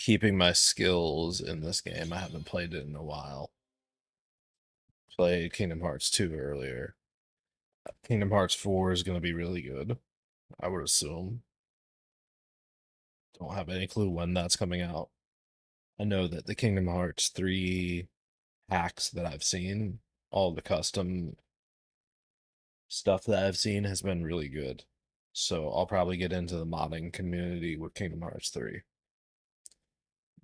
keeping my skills in this game. I haven't played it in a while. Played Kingdom Hearts 2 earlier. Kingdom Hearts 4 is going to be really good, I would assume. Don't have any clue when that's coming out. I know that the Kingdom Hearts 3 hacks that I've seen, all the custom stuff that I've seen has been really good. So I'll probably get into the modding community with Kingdom Hearts 3.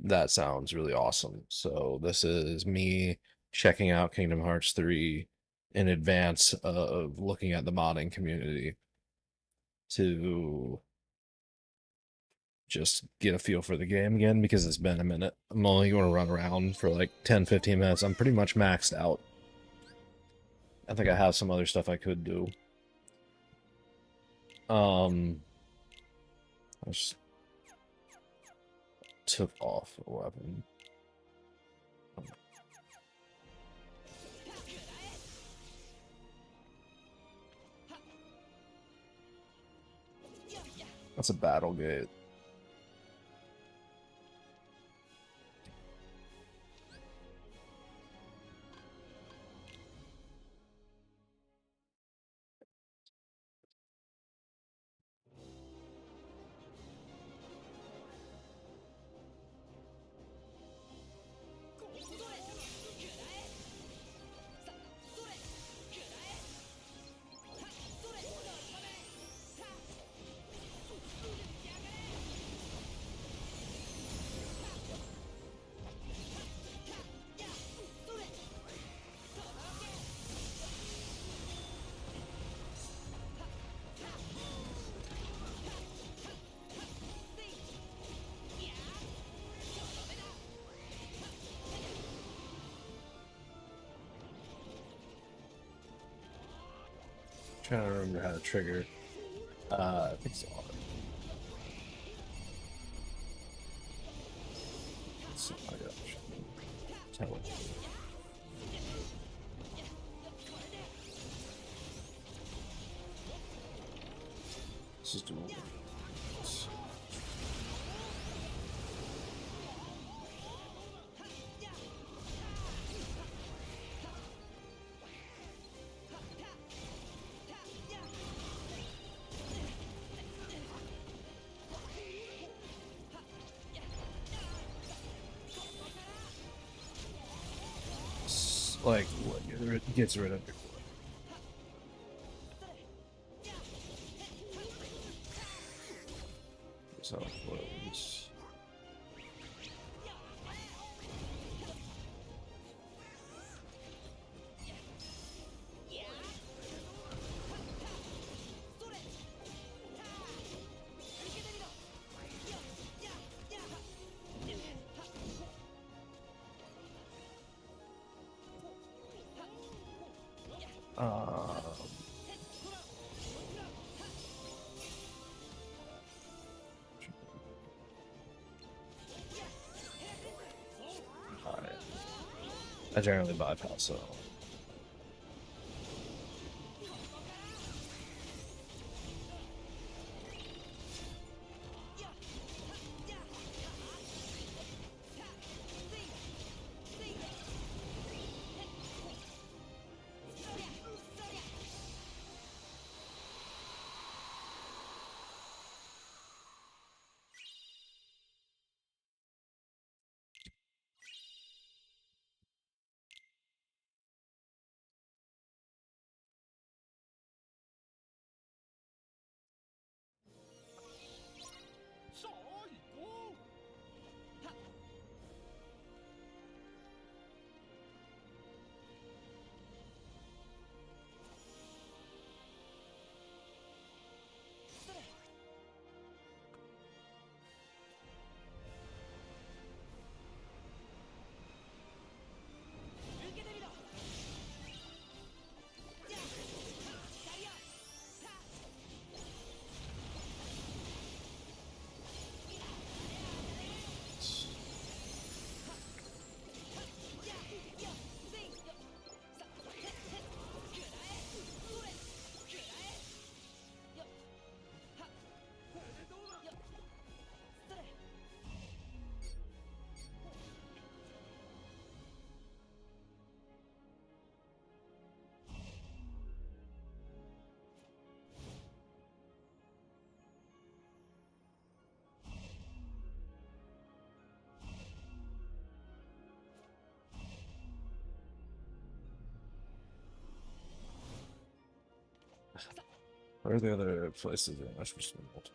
That sounds really awesome. So this is me checking out Kingdom Hearts 3 in advance of looking at the modding community to just get a feel for the game again because it's been a minute. I'm only going to run around for like 10-15 minutes. I'm pretty much maxed out. I think I have some other stuff I could do. I just took off a weapon. That's a battle gate. Trying to remember how to trigger. I think so. Let's see. Oh, yeah. Tell it. Let's just do it. Like, what gets rid of your so close. Um, Alright. I generally bypass, so. Where are the other places that I should build?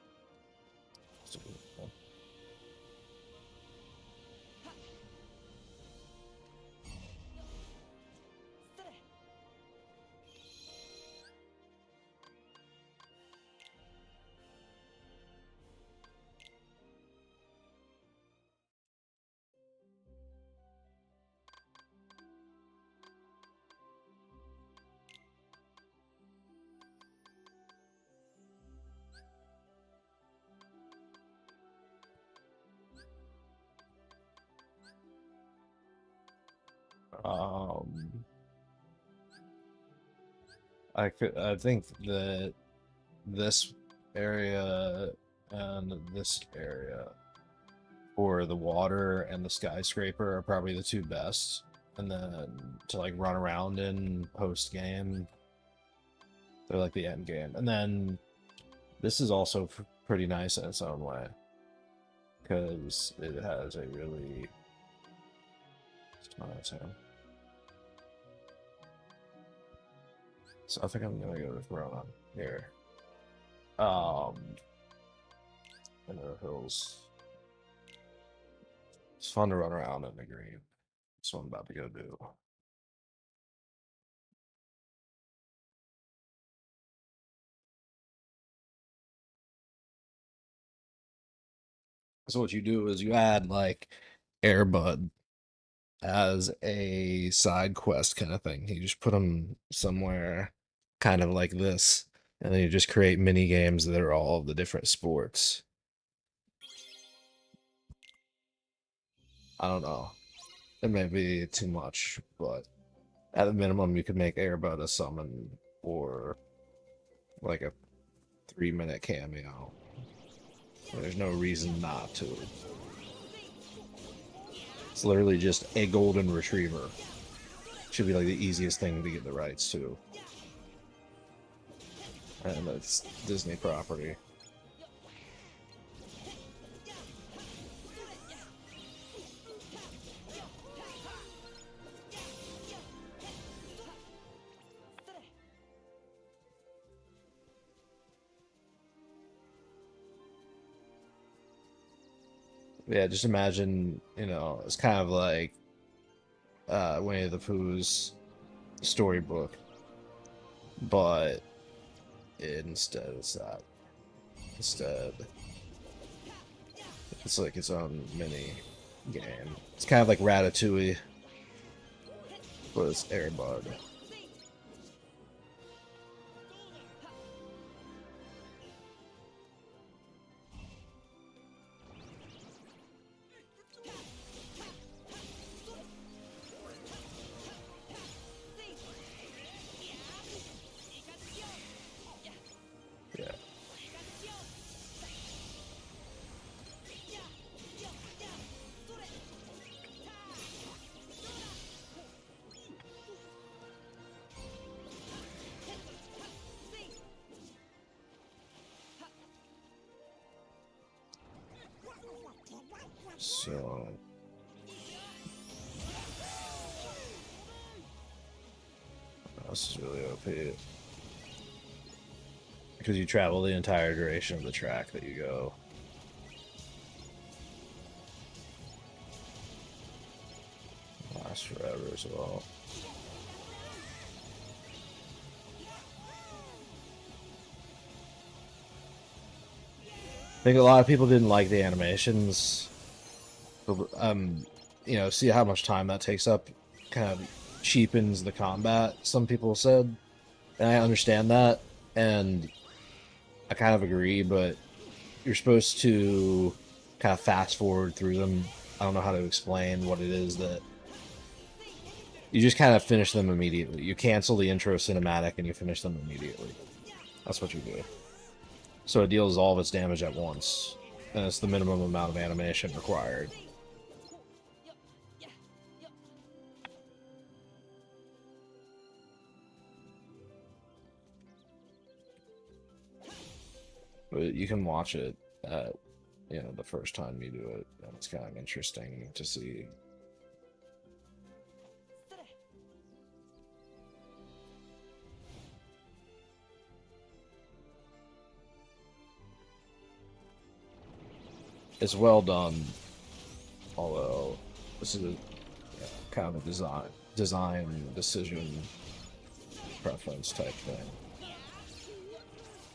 I think that this area and this area for the water and the skyscraper are probably the two best. And then to like run around in post game, they're like the end game. And then this is also pretty nice in its own way because it has a really so I think I'm gonna go with Verona here. In the hills. It's fun to run around in the green. That's what I'm about to go do. So what you do is you add like Airbud as a side quest kind of thing. You just put them somewhere kind of like this, and then you just create mini games that are all of the different sports. I don't know. It may be too much, but at the minimum, you could make Airbud a summon or like a 3-minute cameo. There's no reason not to. It's literally just a golden retriever. Should be like the easiest thing to get the rights to. And it's Disney property. Yeah, just imagine, it's kind of like Winnie the Pooh's storybook, but instead it's that. Instead, it's like its own mini game. It's kind of like Ratatouille, but it's Airbud. Yeah. So this is really OP. Because you travel the entire duration of the track that you go. Lasts forever as well. I think a lot of people didn't like the animations. See how much time that takes up kind of cheapens the combat, some people said. And I understand that, and I kind of agree, but you're supposed to kind of fast forward through them. I don't know how to explain what it is that you just kind of finish them immediately. You cancel the intro cinematic and you finish them immediately. That's what you do. So it deals all of its damage at once, and it's the minimum amount of animation required. But you can watch it at, the first time you do it, and it's kind of interesting to see. It's well done, although this is a kind of a design decision preference type thing.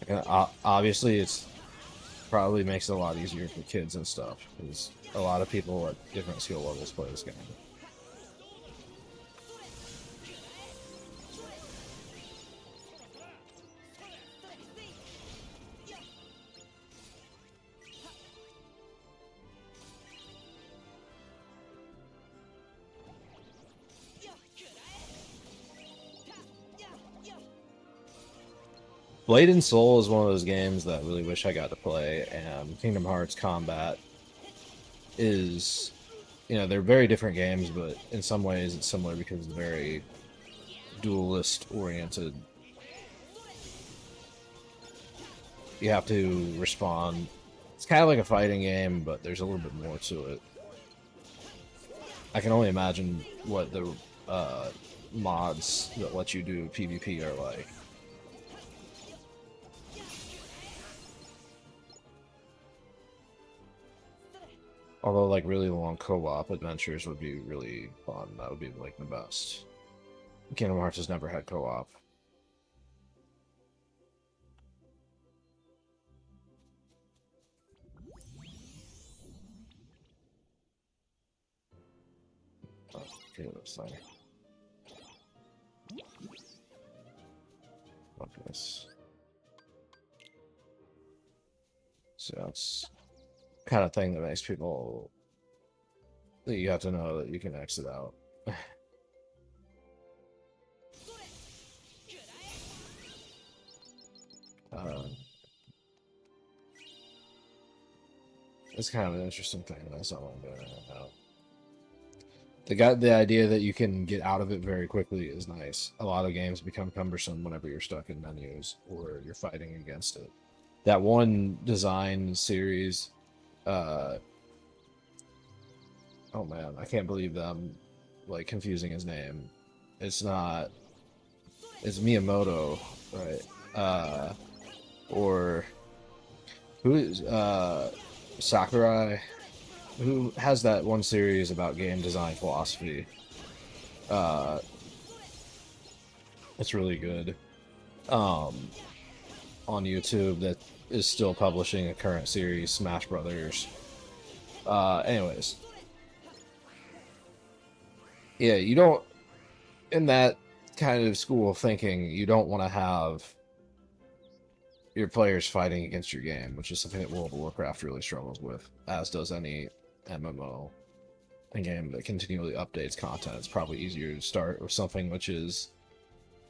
Like, obviously, it's probably makes it a lot easier for kids and stuff because a lot of people at different skill levels play this game. Blade and Soul is one of those games that I really wish I got to play, and Kingdom Hearts Combat is, they're very different games, but in some ways it's similar because it's very duelist oriented. You have to respond. It's kind of like a fighting game, but there's a little bit more to it. I can only imagine what the mods that let you do PvP are like. Although, like, really long co-op adventures would be really fun. That would be, like, the best. Kingdom Hearts has never had co-op. Oh, okay, this thing. Fuck this. So that's kind of thing that makes people that you have to know that you can exit out. It's kind of an interesting thing. That's not what I'm doing right now. The idea that you can get out of it very quickly is nice. A lot of games become cumbersome whenever you're stuck in menus or you're fighting against it. That one design series, oh man, I can't believe that I'm like confusing his name. It's not. It's Miyamoto, right? Or who is Sakurai? Who has that one series about game design philosophy? It's really good. On YouTube that is still publishing a current series, Smash Brothers. Anyways. Yeah, you don't, in that kind of school of thinking, you don't want to have your players fighting against your game, which is something that World of Warcraft really struggles with, as does any MMO. A game that continually updates content. It's probably easier to start with something which is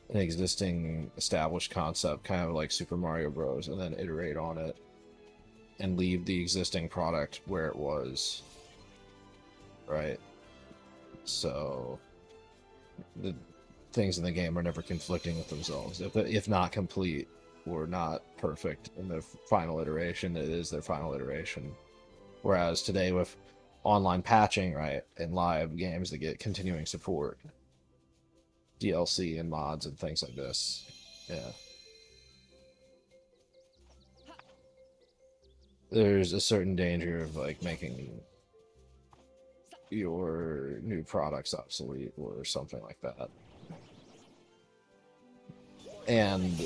an existing established concept, kind of like Super Mario Bros., and then iterate on it and leave the existing product where it was, right? So the things in the game are never conflicting with themselves. If not complete or not perfect in the final iteration, it is their final iteration. Whereas today with online patching, right, and live games that get continuing support, DLC and mods and things like this, yeah, there's a certain danger of like making your new products obsolete or something like that. And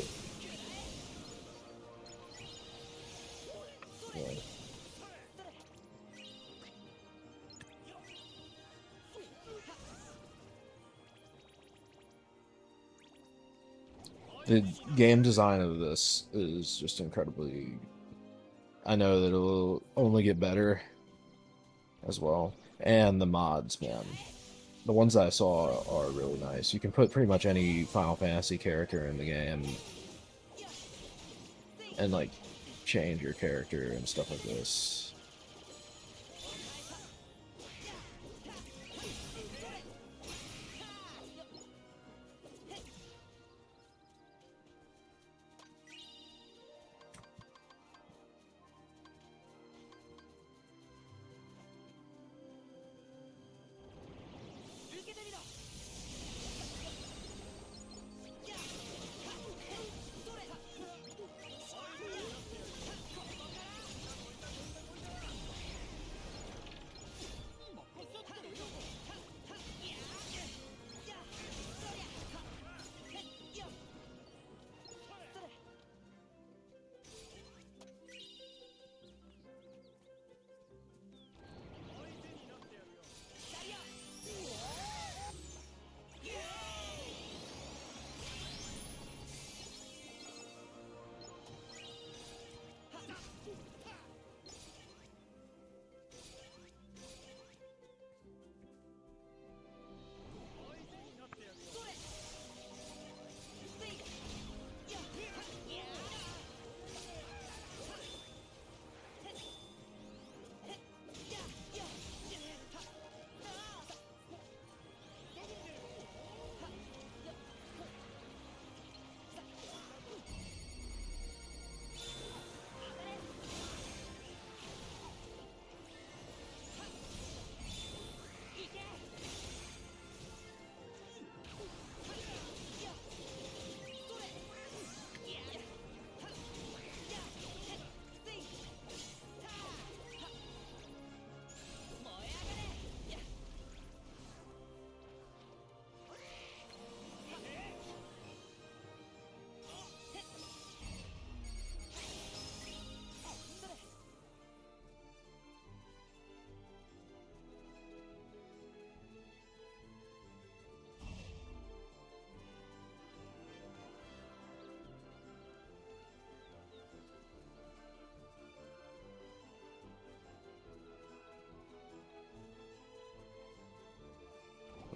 yeah. The game design of this is just incredibly. I know that it'll only get better as well. And the mods, man. The ones I saw are really nice. You can put pretty much any Final Fantasy character in the game and, like, change your character and stuff like this.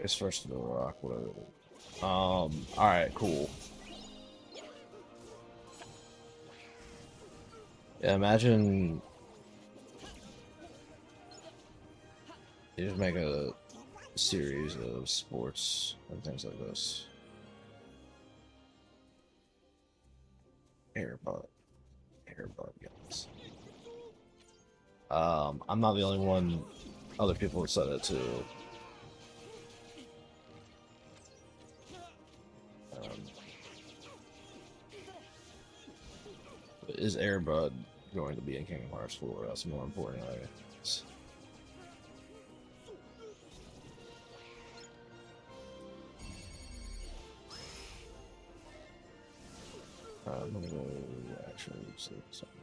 Face first to the rock, whatever. Alright, cool. Yeah, imagine you just make a series of sports and things like this. Airbud. Airbud guns. I'm not the only one. Other people have said it too. Is Airbud going to be in Kingdom Hearts 4? That's more important, I guess. I'm gonna go actually see something.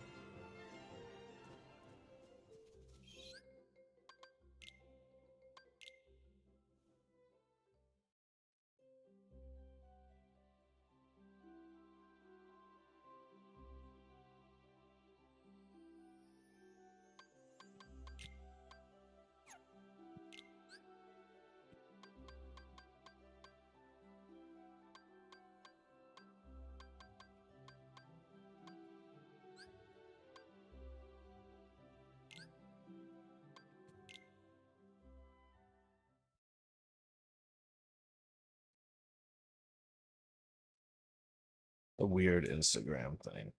A weird Instagram thing.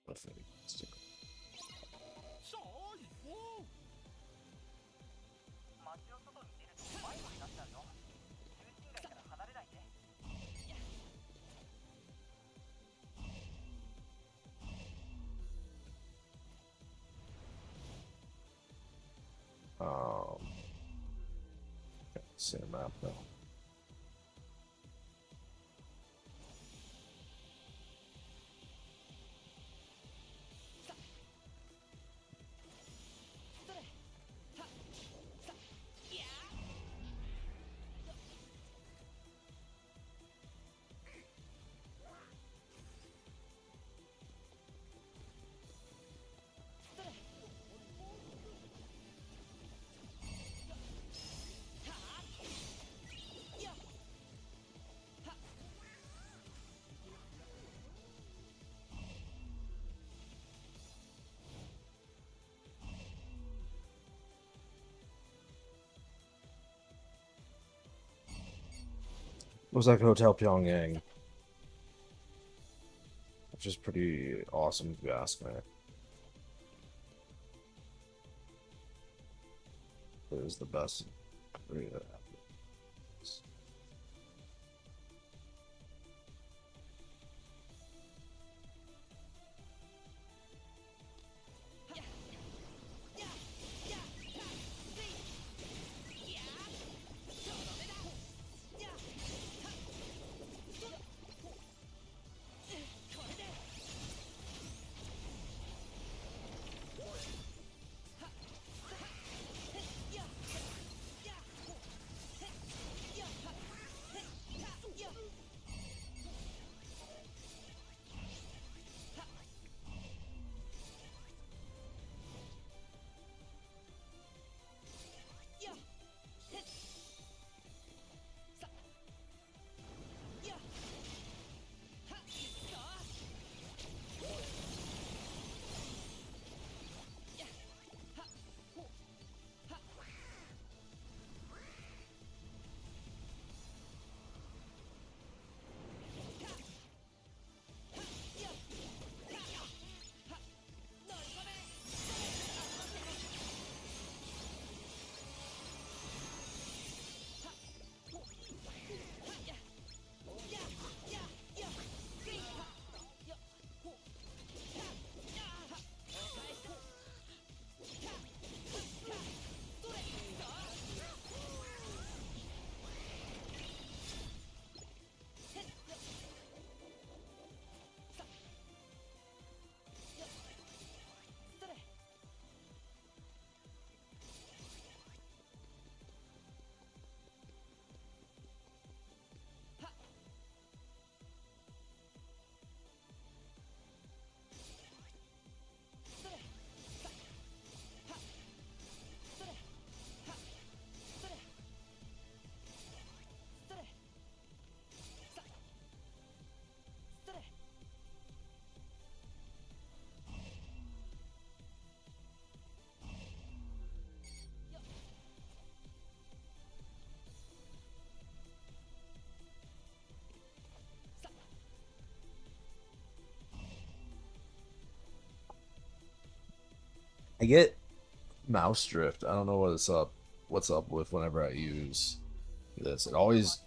Instagram. See a map now. Looks like Hotel Pyongyang, which is pretty awesome if you ask me. It is the best Korea that happens. I get mouse drift. I don't know what's up with whenever I use this. It always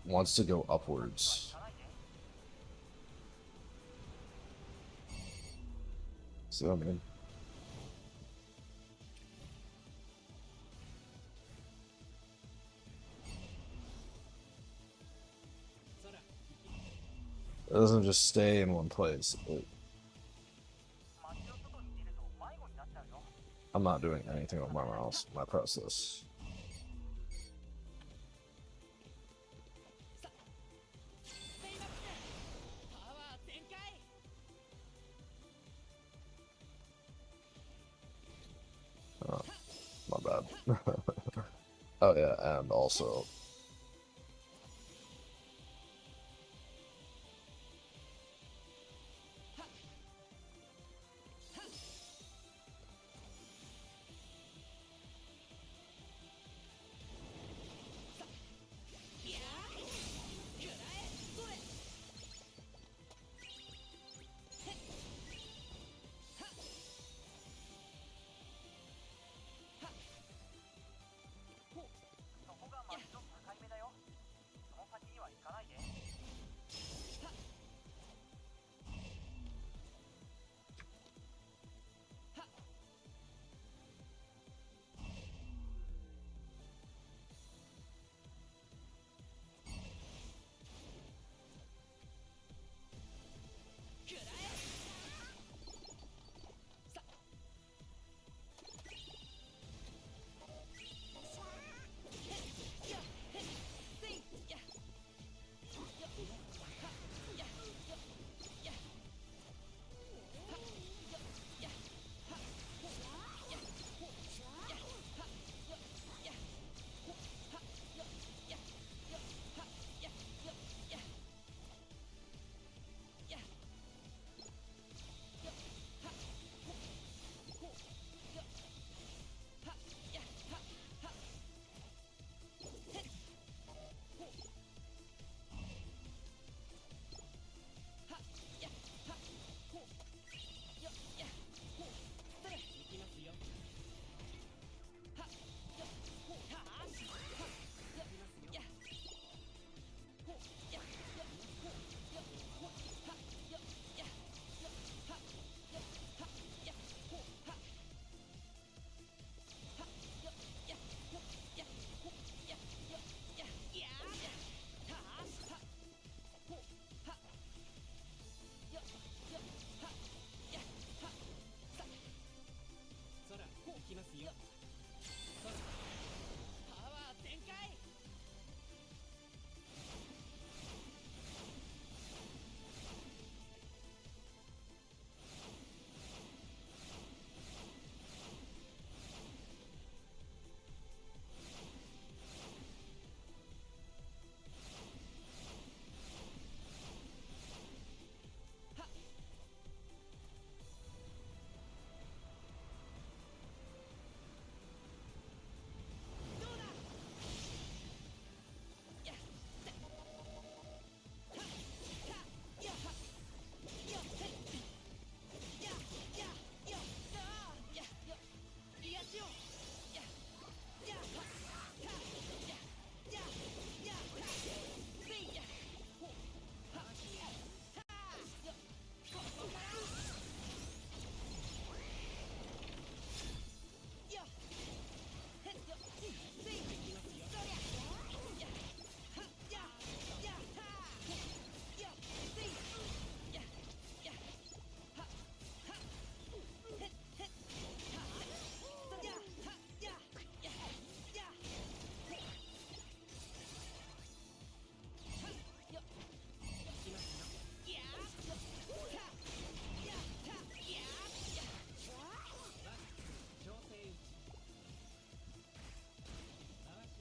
wants to go upwards. So I mean, it doesn't just stay in one place. I'm not doing anything with my mouse. My press this. Oh, my bad. Oh yeah, and also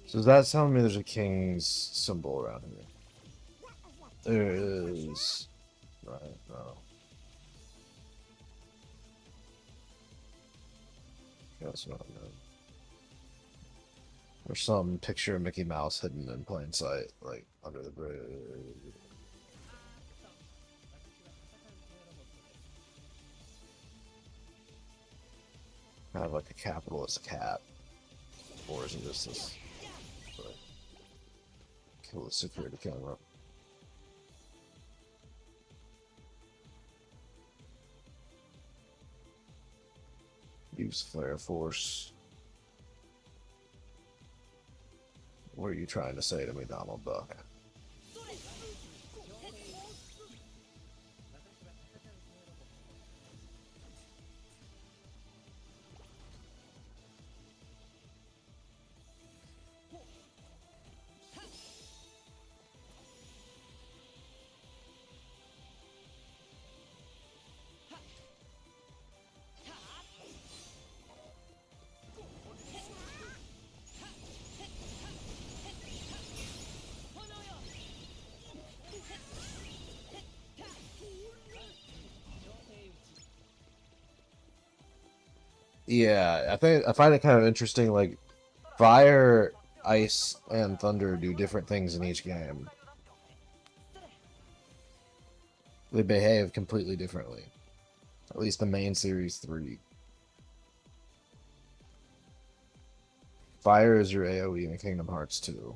so does that tell me there's a king's symbol around here? There is. Right, no. That's not good. There's some picture of Mickey Mouse hidden in plain sight, like under the bridge. Kind of like a capitalist cat. Or is it just this? Kill the security camera. Use flare force. What are you trying to say to me, Donald Duck? Yeah, I find it kind of interesting. Like, fire, ice, and thunder do different things in each game. They behave completely differently. At least the main series 3. Fire is your AoE in Kingdom Hearts 2.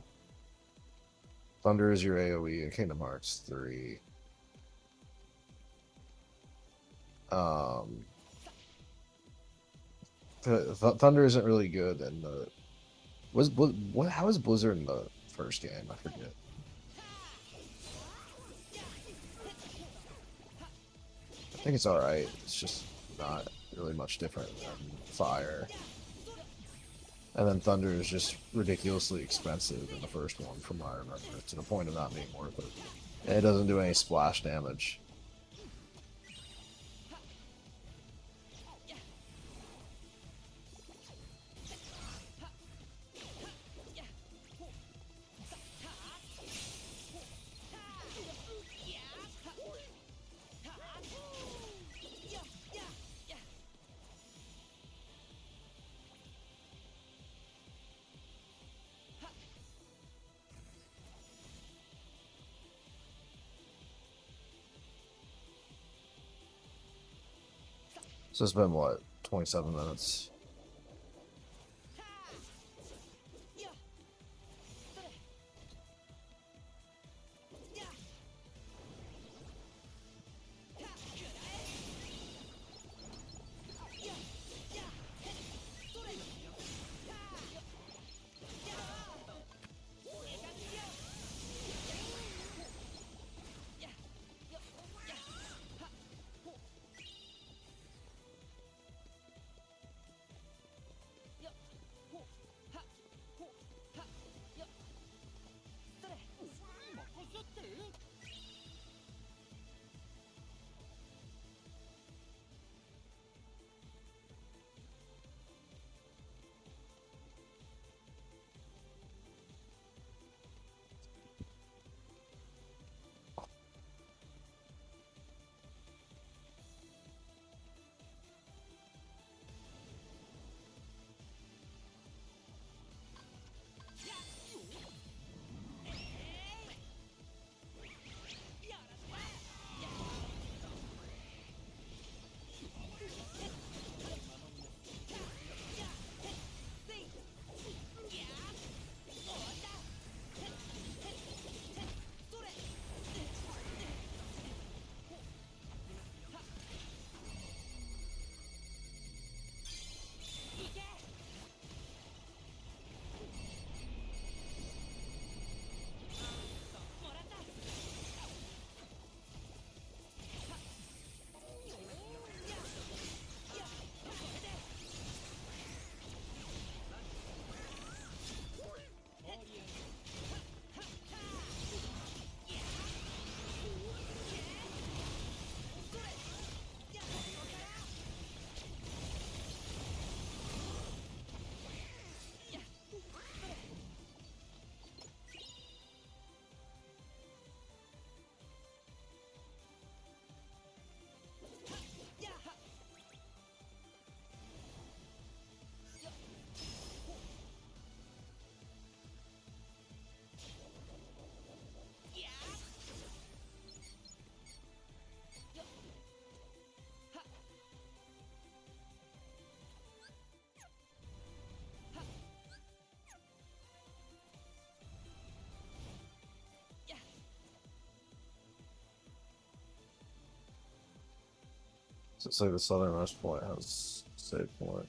Thunder is your AoE in Kingdom Hearts 3. Um, Thunder isn't really good in the. What? How is Blizzard in the first game? I forget. I think it's all right. It's just not really much different than Fire. And then Thunder is just ridiculously expensive in the first one, from what I remember, to the point of not being worth it. And it doesn't do any splash damage. So it's been, what, 27 minutes? So it's like the southernmost point has save point.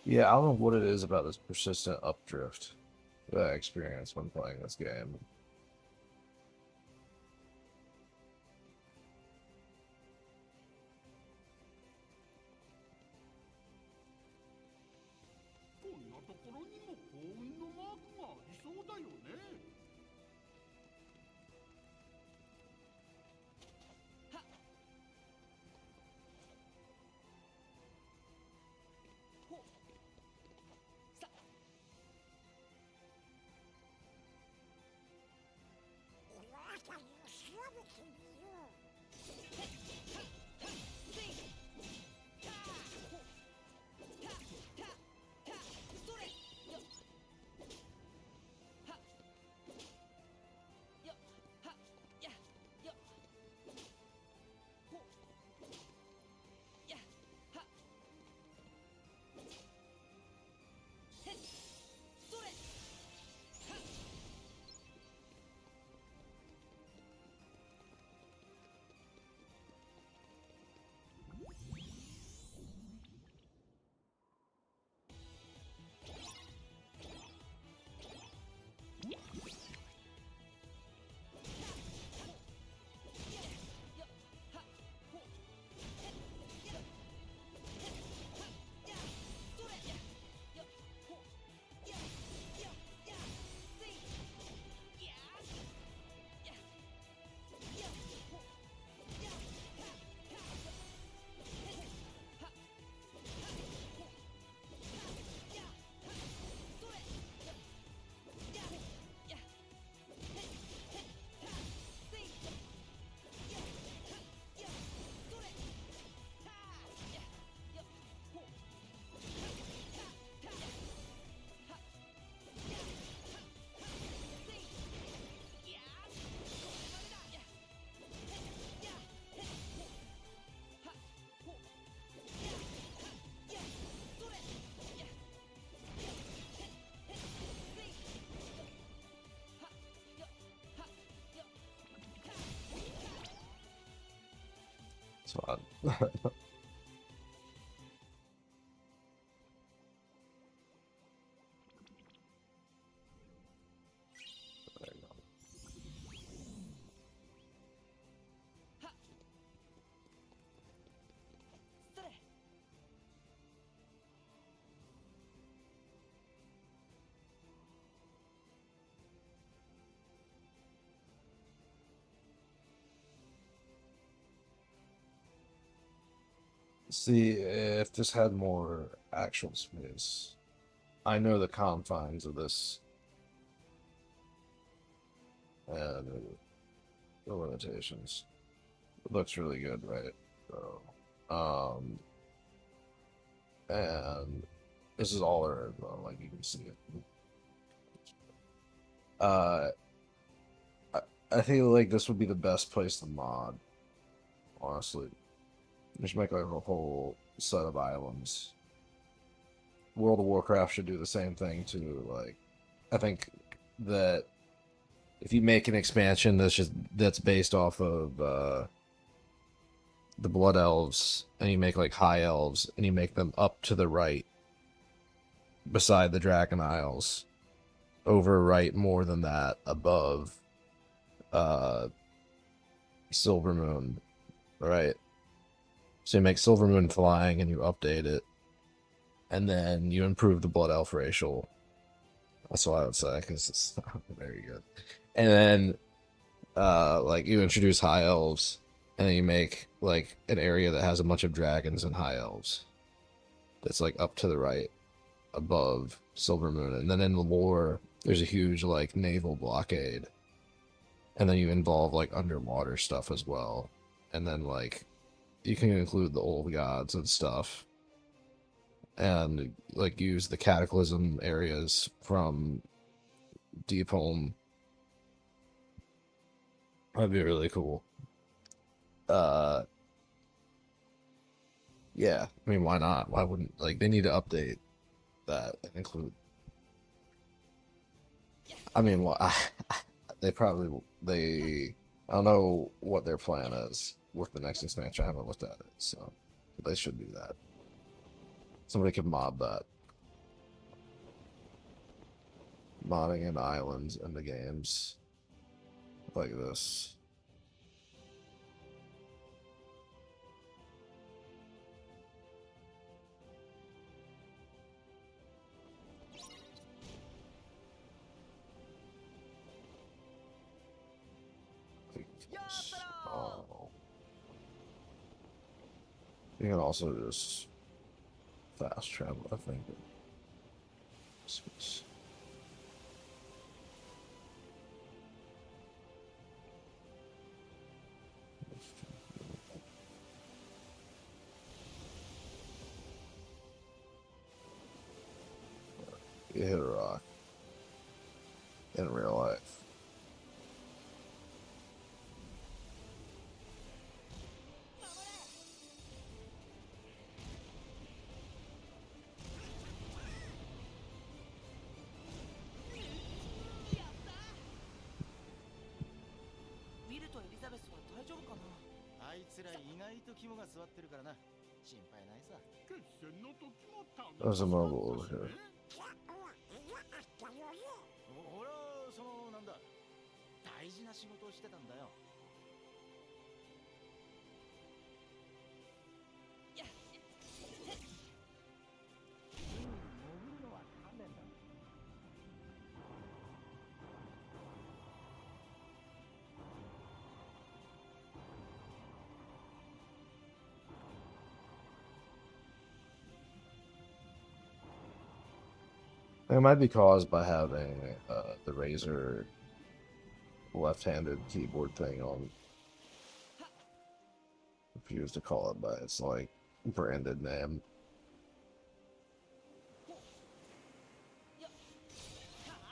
Yeah, I don't know what it is about this persistent updrift that I experience when playing this game. It's fun. See, if this had more actual space, I know the confines of this and the limitations. It looks really good, right? So, and this is all earned, though, like you can see it. Uh, I, I feel like this would be the best place to mod, honestly. Just make like a whole set of islands. World of Warcraft should do the same thing too. Like, I think that if you make an expansion that's based off of the Blood Elves, and you make like High Elves, and you make them up to the right beside the Dragon Isles, over right more than that above uh Silvermoon, right? So you make Silvermoon flying and you update it, and then you improve the Blood Elf racial. That's what I would say, because it's not very good. And then like you introduce High Elves, and then you make like an area that has a bunch of dragons and High Elves. That's like up to the right above Silvermoon. And then in the lore, there's a huge like naval blockade. And then you involve like underwater stuff as well. And then like you can include the old gods and stuff. And like use the cataclysm areas from Deep Home. That'd be really cool. Uh yeah, I mean why not? Why wouldn't like they need to update that and include I mean well they probably they I don't know what their plan is with the next expansion. I haven't looked at it, so they should do that. Somebody could mod that. Modding in islands in the games like this. Oh. You can also just fast travel, I think. You hit a rock in real life. There's a mobile over here. It might be caused by having the Razer left-handed keyboard thing on. Refuse to call it by its like branded name.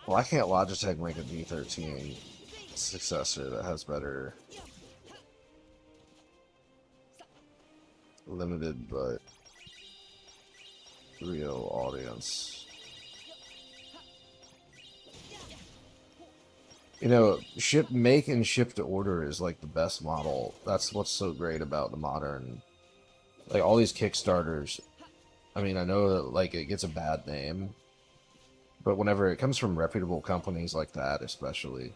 Why can't Logitech make a D13 successor that has better limited but real audience? You know, make and ship to order is like the best model. That's what's so great about the modern, like all these Kickstarters. I mean, I know that like it gets a bad name, but whenever it comes from reputable companies like that, especially,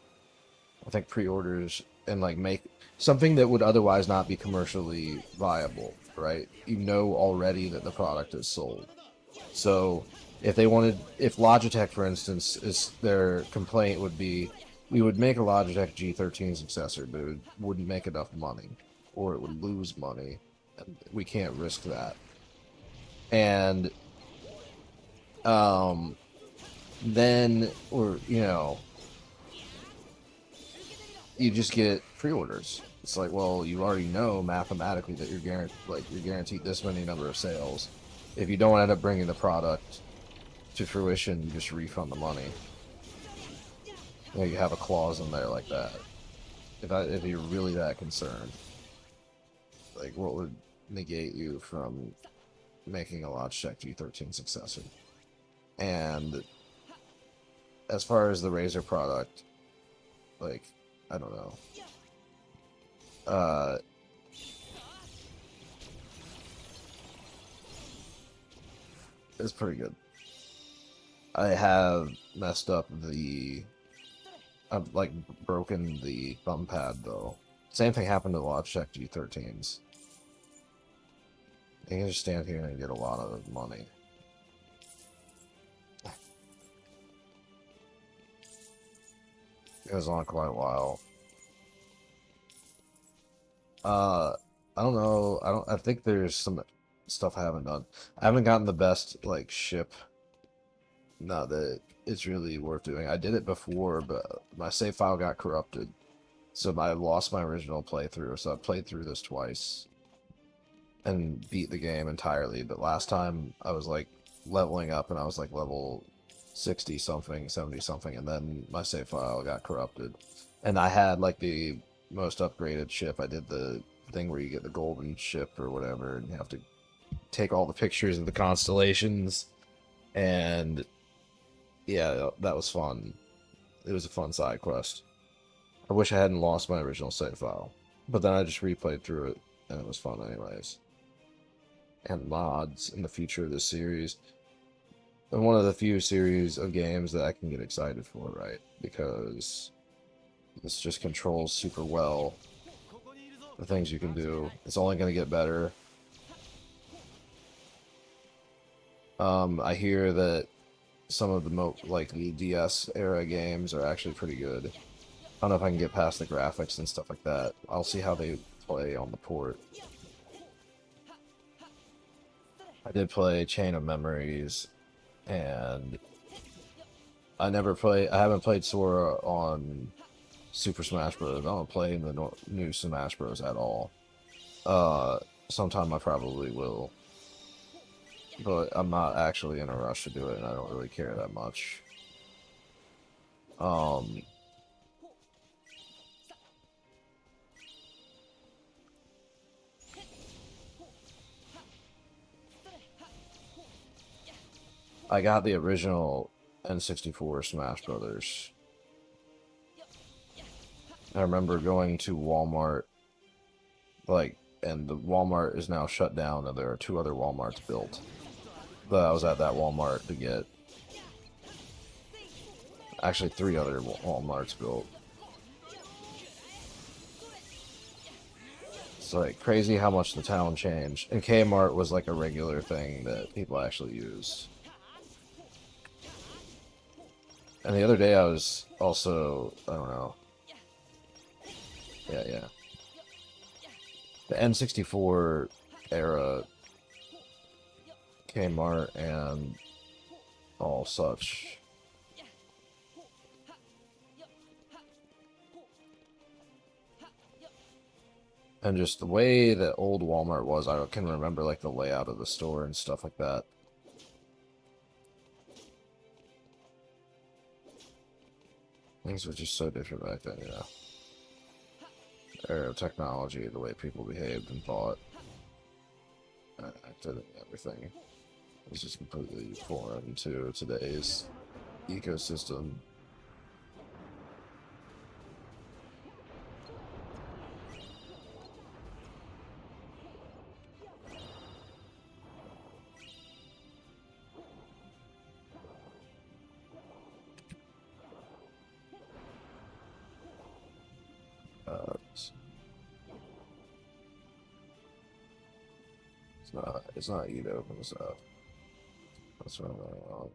I think pre-orders and like make something that would otherwise not be commercially viable, right? You know already that the product is sold. So if Logitech, for instance, is their complaint would be, we would make a Logitech G13 successor, but it wouldn't make enough money, or it would lose money. We can't risk that. And um, then, or you just get pre-orders. It's like, well, you already know mathematically that you're guaranteed this many number of sales. If you don't end up bringing the product to fruition, you just refund the money. You have a clause in there like that. If you're really that concerned, like, what would negate you from making a Logitech G13 successor? And as far as the Razer product, like, I don't know. It's pretty good. I have messed up I've like broken the thumb pad though. Same thing happened to the Logitech G13s. You can just stand here and get a lot of money. It was on quite a while. I don't know. I think there's some stuff I haven't done. I haven't gotten the best like ship. Not that it's really worth doing. I did it before, but my save file got corrupted. So I lost my original playthrough. So I played through this twice and beat the game entirely. But last time I was like leveling up and I was like level 60 something, 70 something, and then my save file got corrupted. And I had like the most upgraded ship. I did the thing where you get the golden ship or whatever, and you have to take all the pictures of the constellations. And yeah, that was fun. It was a fun side quest. I wish I hadn't lost my original save file. But then I just replayed through it, and it was fun anyways. And mods in the future of this series. And one of the few series of games that I can get excited for, right? Because this just controls super well the things you can do. It's only going to get better. I hear that some of the DS era games are actually pretty good. I don't know if I can get past the graphics and stuff like that. I'll see how they play on the port. I did play Chain of Memories, and I haven't played Sora on Super Smash Bros. I don't play in the new Smash Bros. At all. Sometime I probably will. But I'm not actually in a rush to do it, and I don't really care that much. I got the original N64 Smash Brothers. I remember going to Walmart, and the Walmart is now shut down, and there are 2 other Walmarts built. But I was at that Walmart to get, actually 3 other Walmarts built. It's like crazy how much the town changed. And Kmart was like a regular thing that people actually used. And the other day I was also, I don't know. Yeah. The N64 era Kmart and all such. And just the way that old Walmart was, I can remember like the layout of the store and stuff like that. Things were just so different back then, you know. Era of technology, the way people behaved and thought, acted, and everything was just completely foreign to today's ecosystem. It's not eat open stuff. That's what I'm on.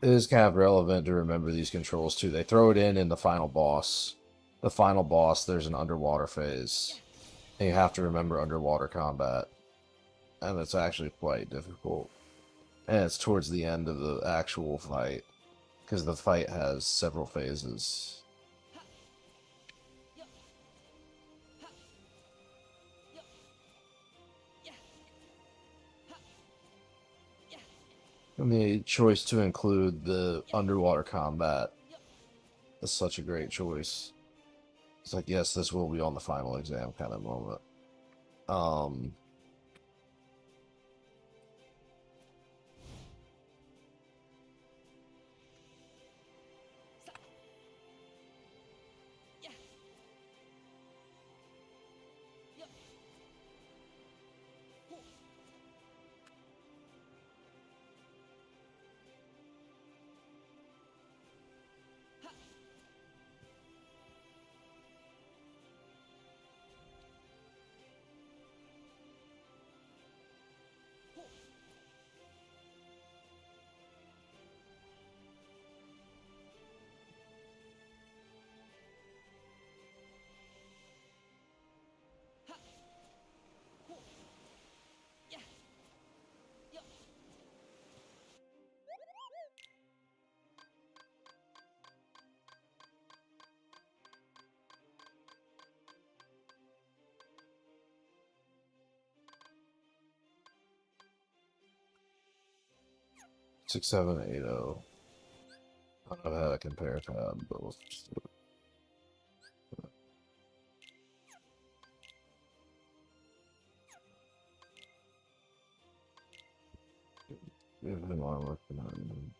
it is kind of relevant to remember these controls too. They throw it in the final boss. The final boss, there's an underwater phase. And you have to remember underwater combat. And it's actually quite difficult. And it's towards the end of the actual fight. Because the fight has several phases. And the choice to include the underwater combat is such a great choice. It's like, yes, this will be on the final exam kind of moment. Six, seven, eight, oh. I don't know how to compare tab, but we'll just do it. Give them armor for 9.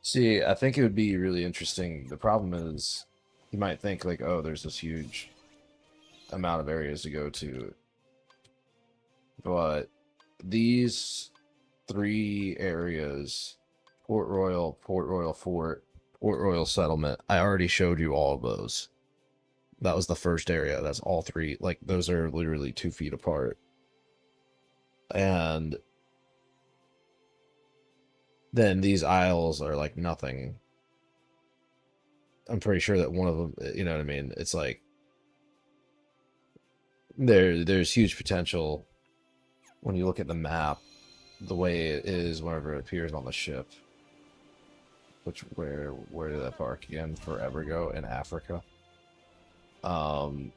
See, I think it would be really interesting. The problem is, you might think like, oh, there's this huge amount of areas to go to. But these 3 areas, Port Royal Fort, Port Royal Settlement, I already showed you all of those. That was the first area. That's all 3. Like, those are literally 2 feet apart. And then these isles are like nothing. I'm pretty sure that one of them, you know what I mean? It's like, there's huge potential when you look at the map, the way it is whenever it appears on the ship. Which, where did that park again? Forever ago in Africa. It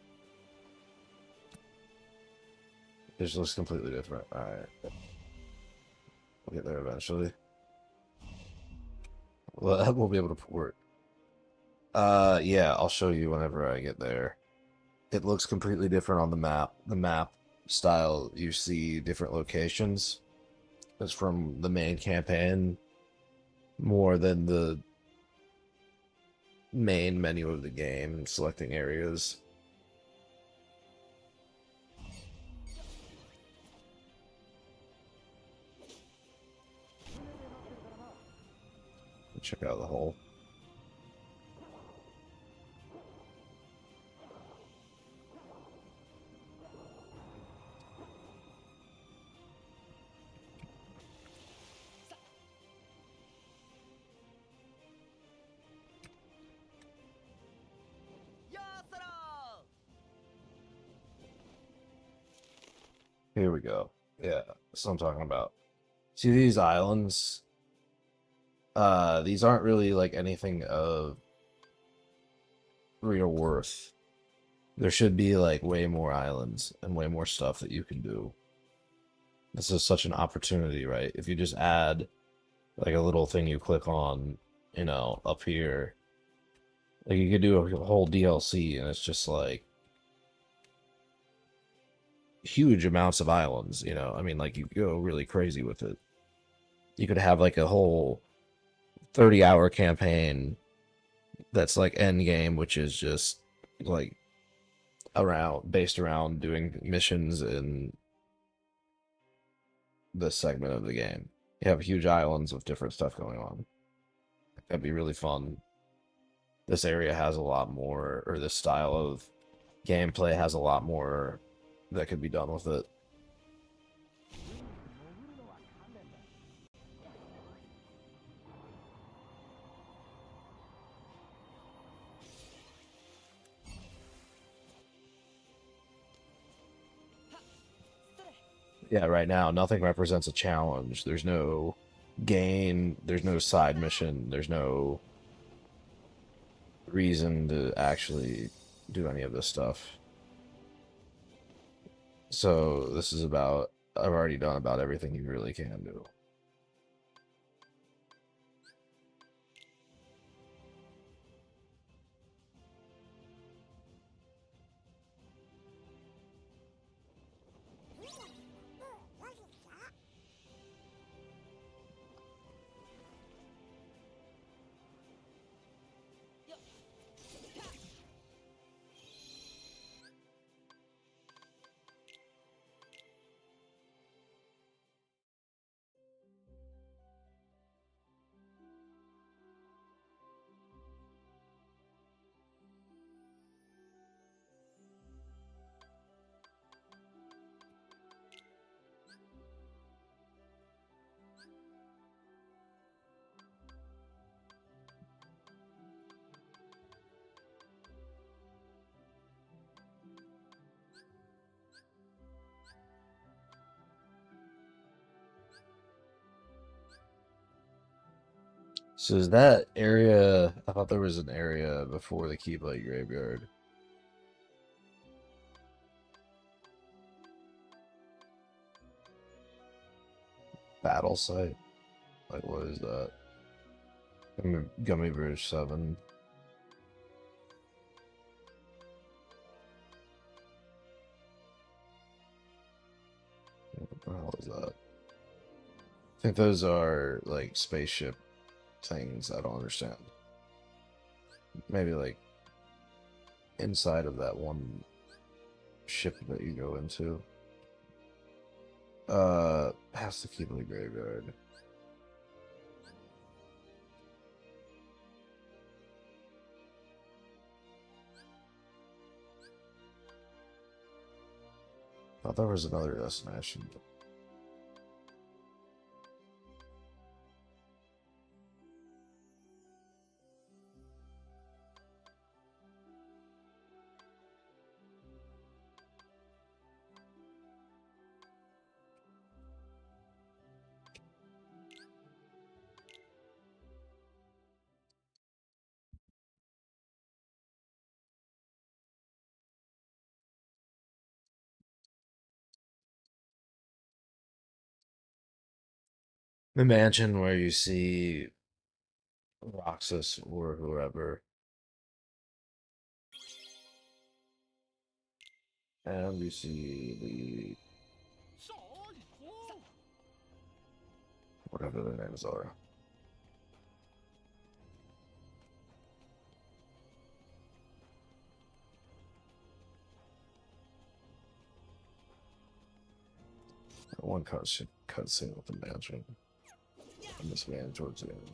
just looks completely different. Alright. We'll get there eventually. Well, we'll be able to port. Yeah, I'll show you whenever I get there. It looks completely different on the map. The map style, you see different locations. It's from the main campaign more than the main menu of the game, selecting areas. Check out the hole. Here we go. Yeah, that's what I'm talking about. See these islands? These aren't really like anything of real worth. There should be like way more islands and way more stuff that you can do. This is such an opportunity, right? If you just add like a little thing you click on, you know, up here, like you could do a whole DLC and it's just like huge amounts of islands, you know? I mean, like you go really crazy with it. You could have like a whole 30-hour campaign that's like end game, which is just like based around doing missions in this segment of the game. You have huge islands with different stuff going on. That'd be really fun. This area has a lot more, or this style of gameplay has a lot more that could be done with it. Yeah, right now nothing represents a challenge. There's no gain, there's no side mission, there's no reason to actually do any of this stuff. So this is about I've already done about everything you really can do. So is that area? I thought there was an area before the Keyblade Graveyard. Battle site? Like, what is that? Gummy Bridge 7. What the hell is that? I think those are like spaceship things. I don't understand. Maybe like inside of that one ship that you go into. Past the Keyblade Graveyard. Thought there was another destination. The mansion where you see Roxas or whoever. And you see the whatever their names are. One cutscene with the mansion. And this man towards the end.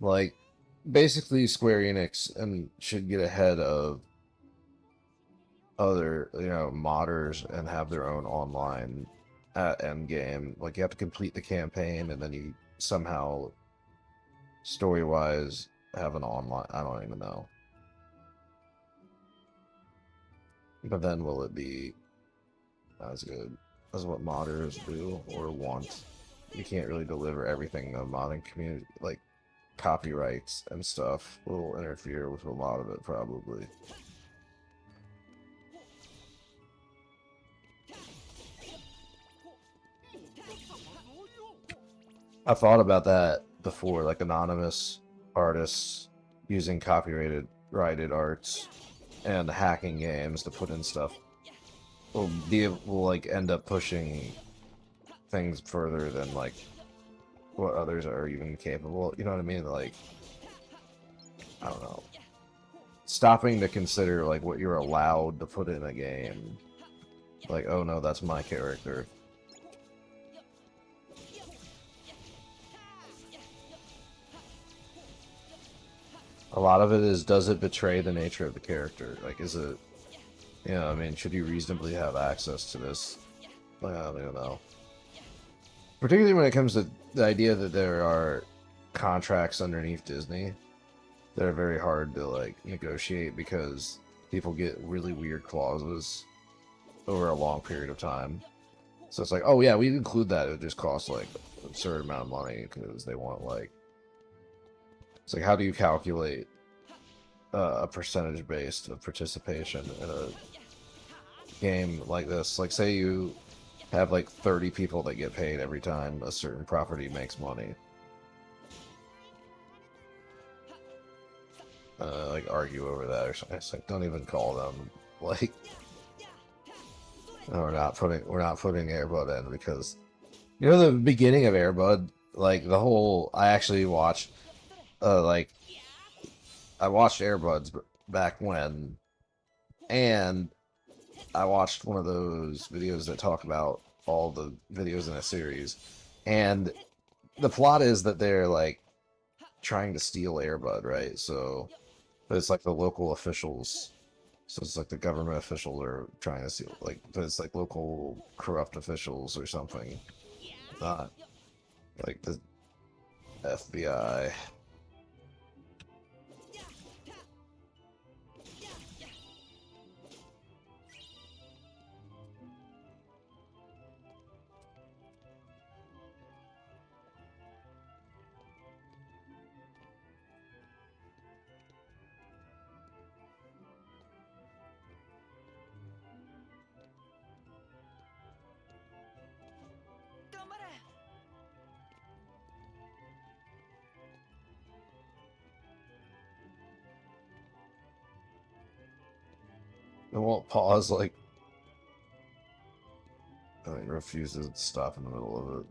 Like, basically, Square Enix and should get ahead of other, modders and have their own online at end game. Like, you have to complete the campaign and then you somehow, story wise, have an online. I don't even know. But then will it be as good as what modders do or want? You can't really deliver everything the modding community, like copyrights and stuff, will interfere with a lot of it, probably. I thought about that before, like anonymous artists using copyrighted arts and hacking games to put in stuff will like end up pushing things further than like what others are even capable. You know what I mean? Like, I don't know. Stopping to consider like what you're allowed to put in a game. Like, oh no, that's my character. A lot of it is, does it betray the nature of the character? Like, is it, you know, I mean, should you reasonably have access to this? Like, I don't even know. Particularly when it comes to the idea that there are contracts underneath Disney that are very hard to, like, negotiate because people get really weird clauses over a long period of time. So it's like, oh yeah, we'd include that. It would just cost, like, an absurd amount of money because they want, like... It's like, how do you calculate a percentage based of participation in a game like this? Like, say you have like 30 people that get paid every time a certain property makes money. Like argue over that or something. It's like, don't even call them. Like, no, we're not putting Airbud in because, you know, the beginning of Airbud, like the whole. I actually watched, like, I watched Airbuds back when, and I watched one of those videos that talk about all the videos in a series, and the plot is that they're like trying to steal Airbud, right? So, but it's like the local officials. So it's like the government officials are trying to steal, like, but it's like local corrupt officials or something, not like the FBI. It won't pause, like, I mean, refuses to stop in the middle of it.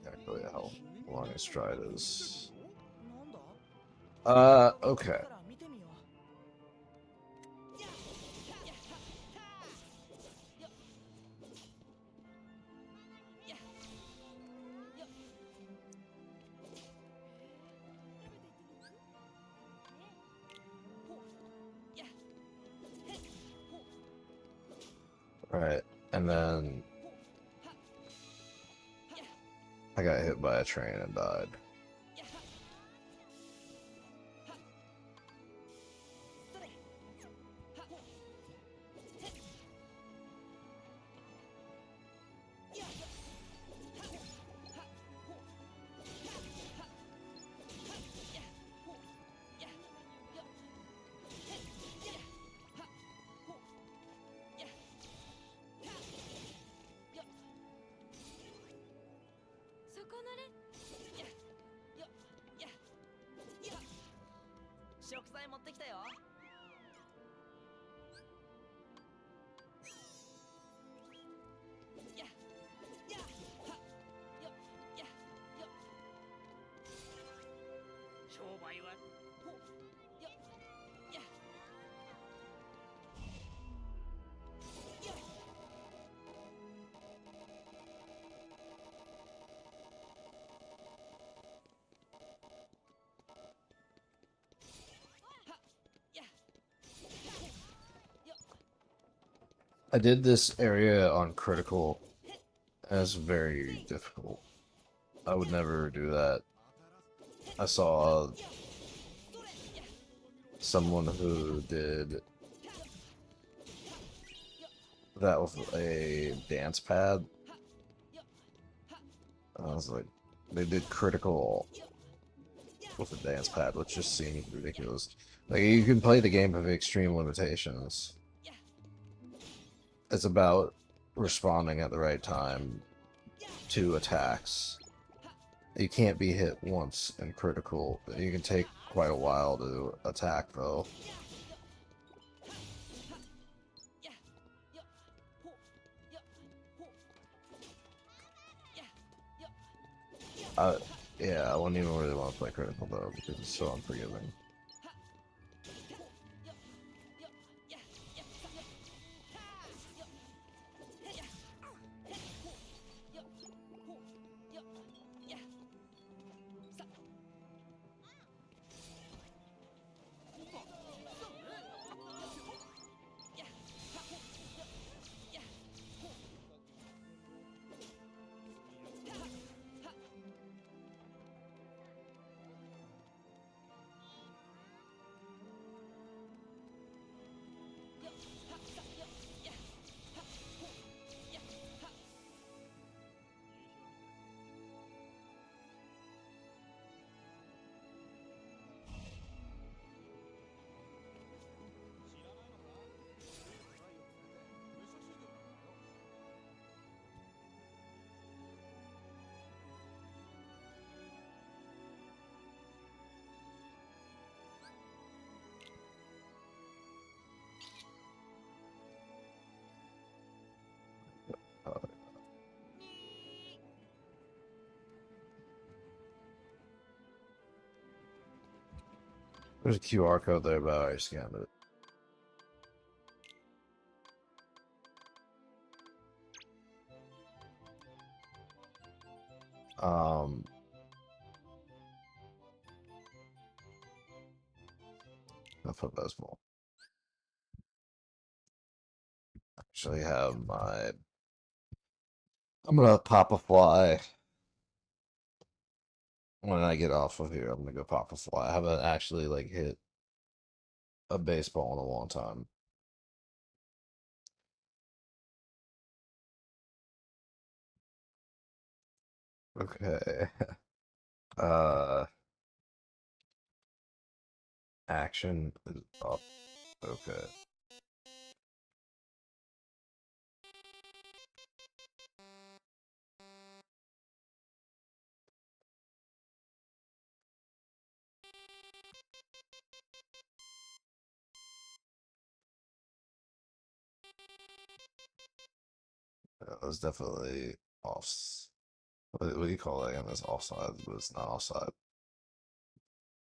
Exactly how long his stride is. Okay. Right, and then I got hit by a train and died. I did this area on critical, and it's very difficult. I would never do that. I saw someone who did that with a dance pad. I was like, they did critical with a dance pad, which just seemed ridiculous. Like, you can play the game with extreme limitations. It's about responding at the right time 2 attacks. You can't be hit once and critical. You can take quite a while to attack, though. Uh, yeah, I wouldn't even really want to play critical, though, because it's so unforgiving. Uh, there's a QR code there, but I already scanned it. I'll put those more. Actually have my... I'm gonna pop a fly. When I get off of here, I'm gonna go pop a fly. I haven't actually, like, hit a baseball in a long time. Okay. Uh, action is up. Okay. That was definitely off. What do you call that again? That's offside, but it's not offside.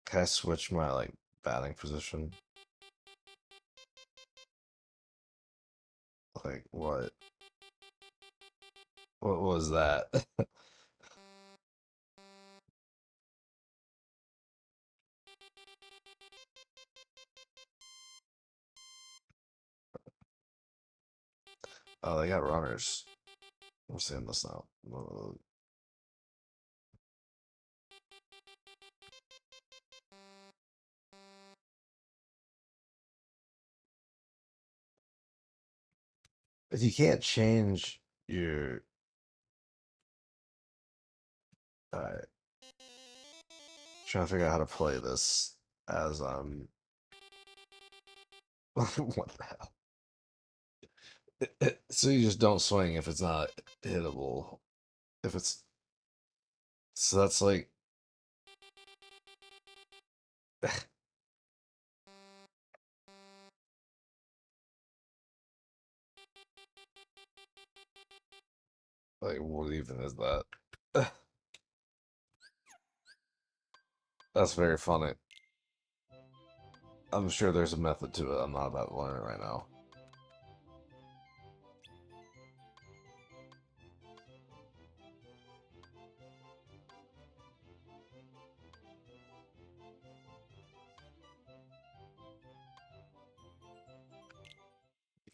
Can I switch my, like, batting position? Like, what? What was that? Oh, they got runners. I'm seeing this now. If you can't change your... Alright. Trying to figure out how to play this as what the hell? So you just don't swing if it's not hittable. If it's... So that's like... Like, what even is that? That's very funny. I'm sure there's a method to it. I'm not about to learn it right now.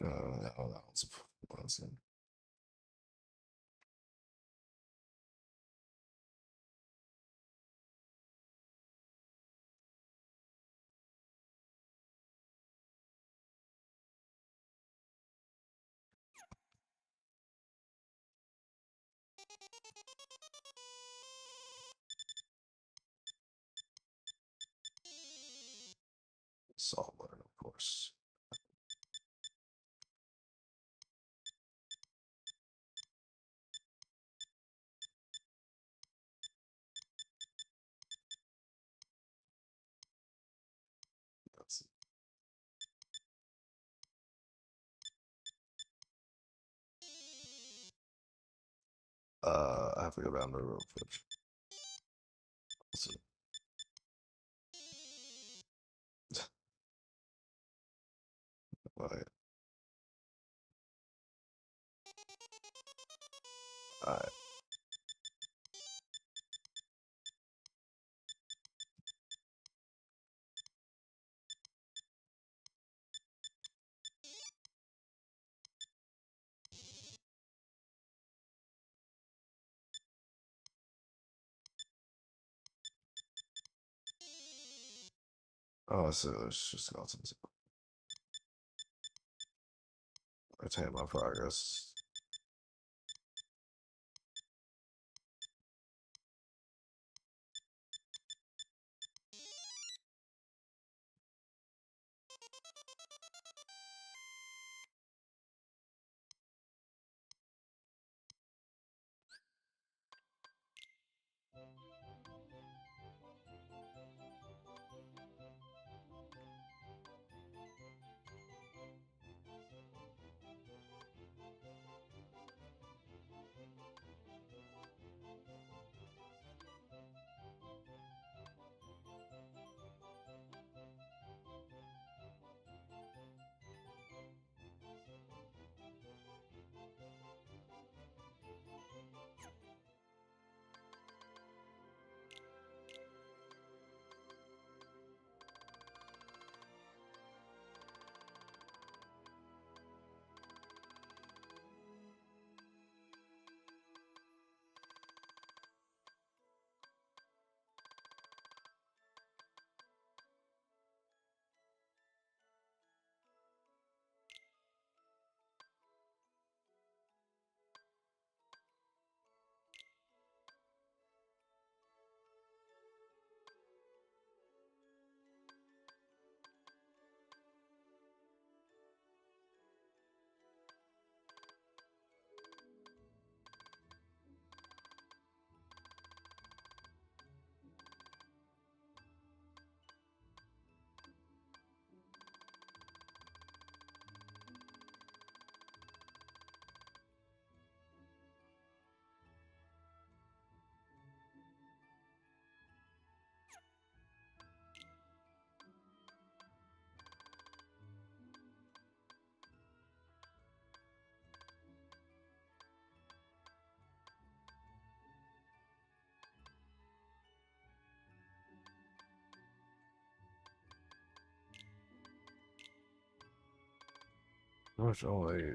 No, that one's in. Salt learn, of course. I have to go down there real quick. Let's see. Alright. Alright. Oh, so it's just skeletons. Retain my progress. Gosh, oh wait.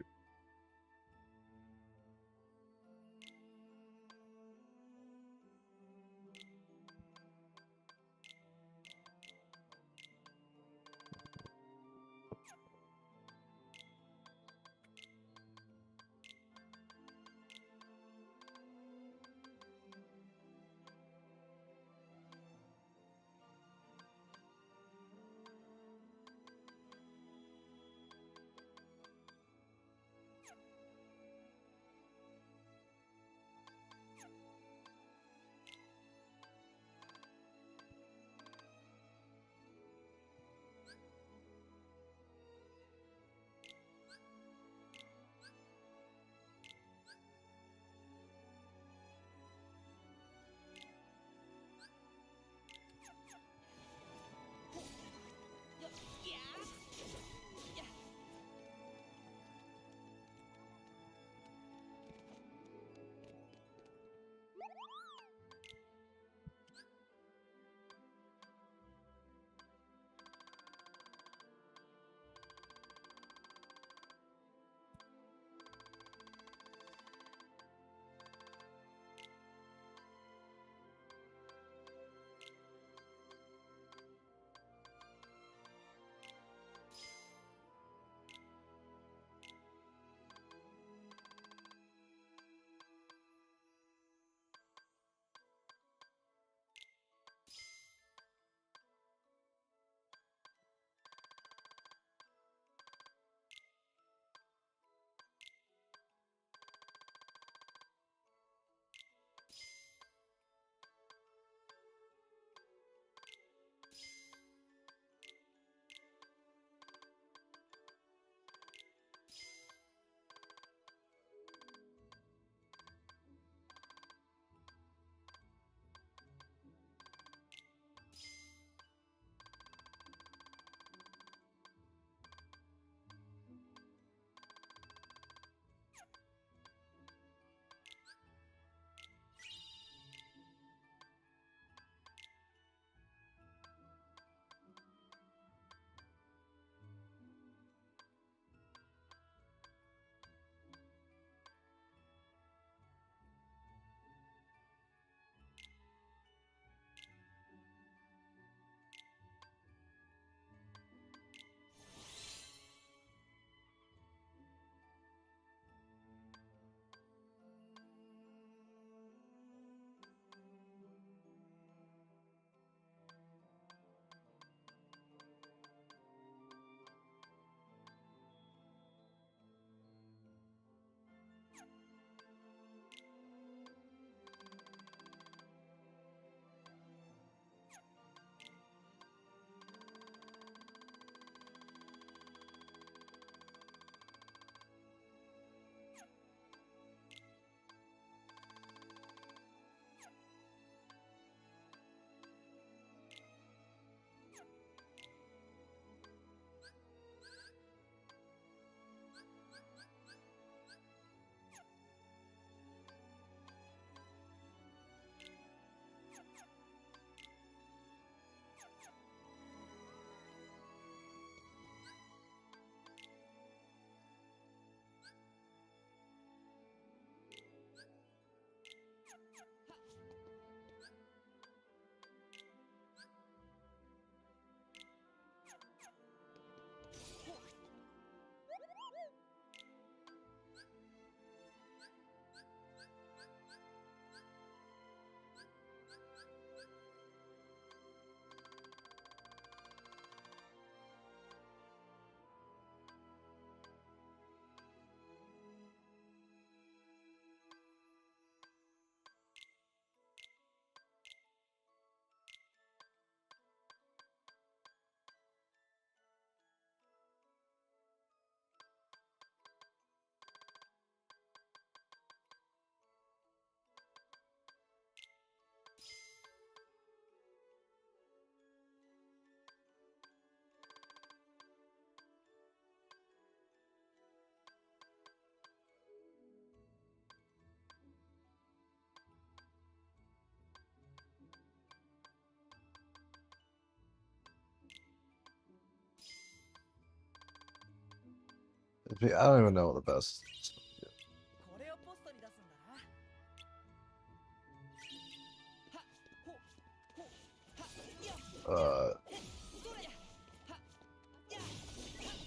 I don't even know the best.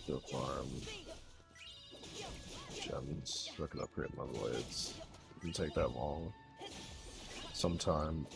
The farm gems. So I can upgrade my blades. It can take that long. Sometime.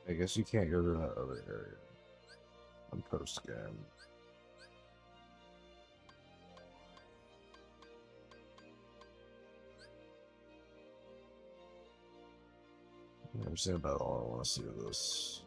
I guess you can't go to that other area on post game. I'm saying about all I want to see of this.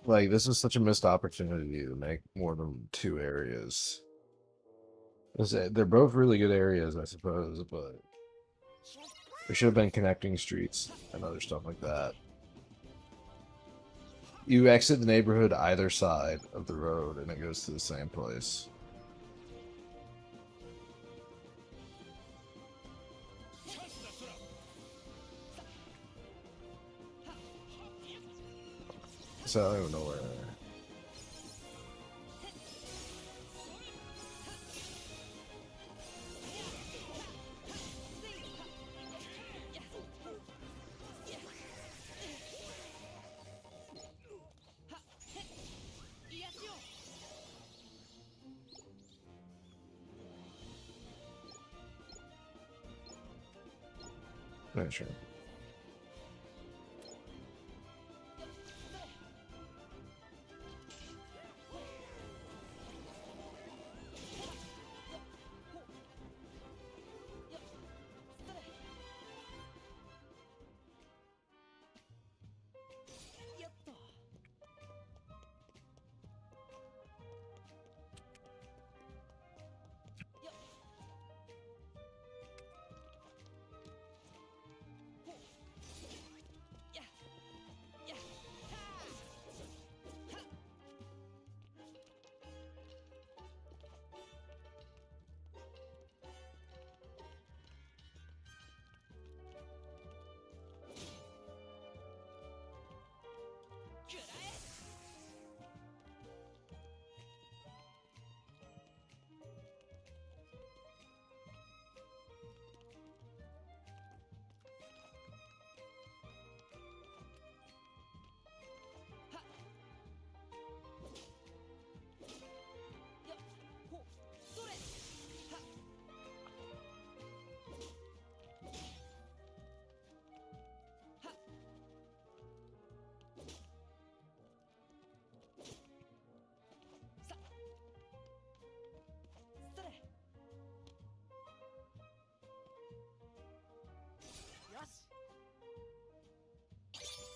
Like, this is such a missed opportunity to make more than 2 areas. They're both really good areas, I suppose, but We should have been connecting streets and other stuff like that. You exit the neighborhood either side of the road and it goes to the same place. So I don't know where. Not sure.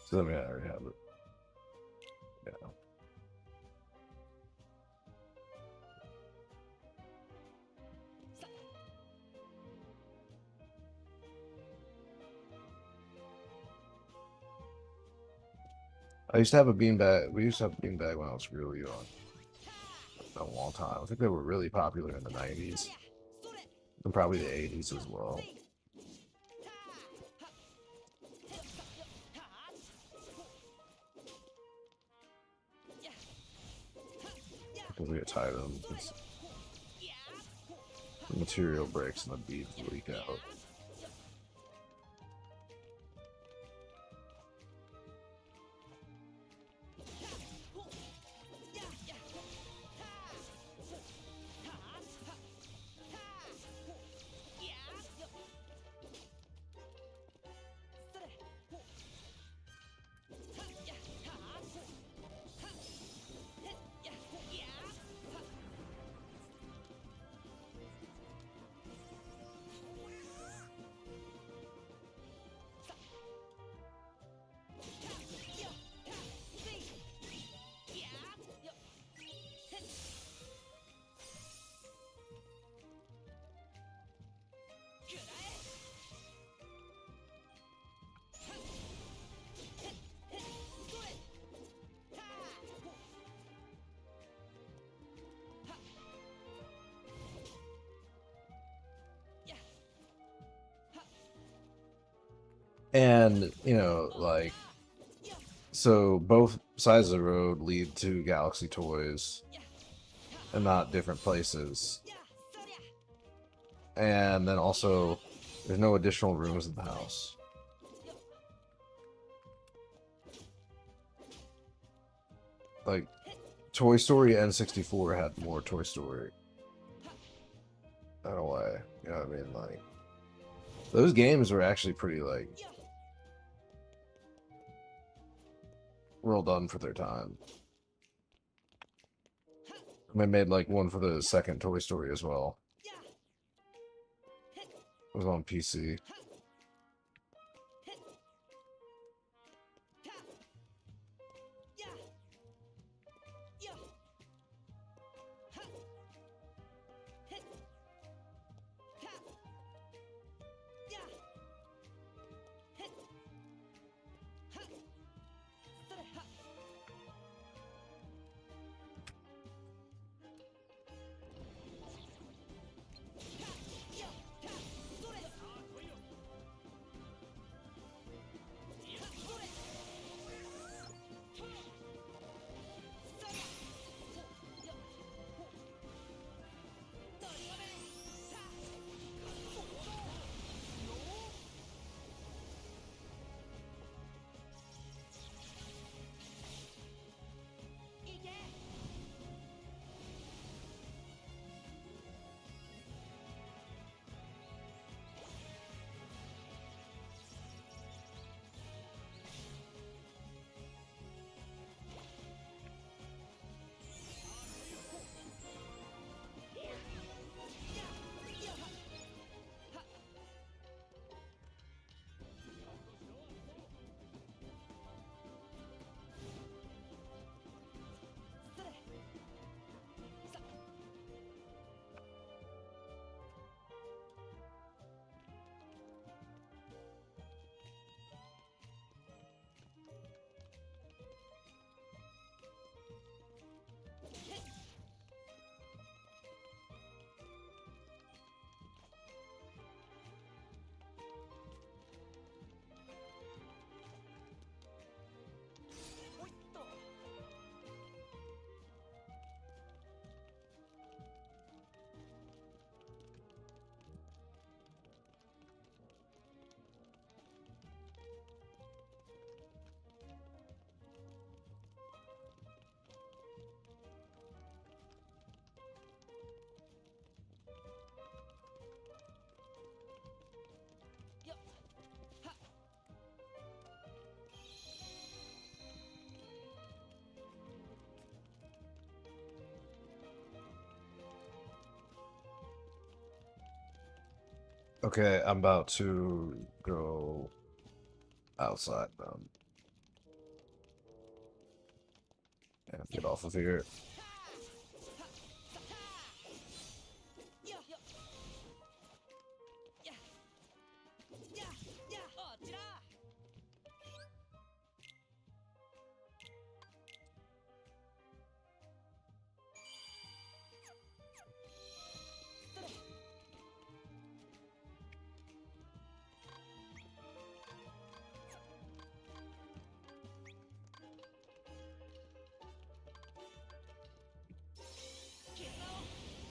So I mean, I already have it. Yeah. I used to have a beanbag. We used to have a beanbag when I was really young. A long time. I think they were really popular in the 90s. And probably the 80s as well. Because we get tied them. The material breaks and the beads leak out. And, you know, like, so both sides of the road lead to Galaxy Toys and not different places. And then also, there's no additional rooms in the house. Like, Toy Story N64 had more Toy Story. I don't know why. You know what I mean? Like, those games were actually pretty, like, well done for their time. They made like one for the second Toy Story as well. It was on PC. Okay, I'm about to go outside and get off of here.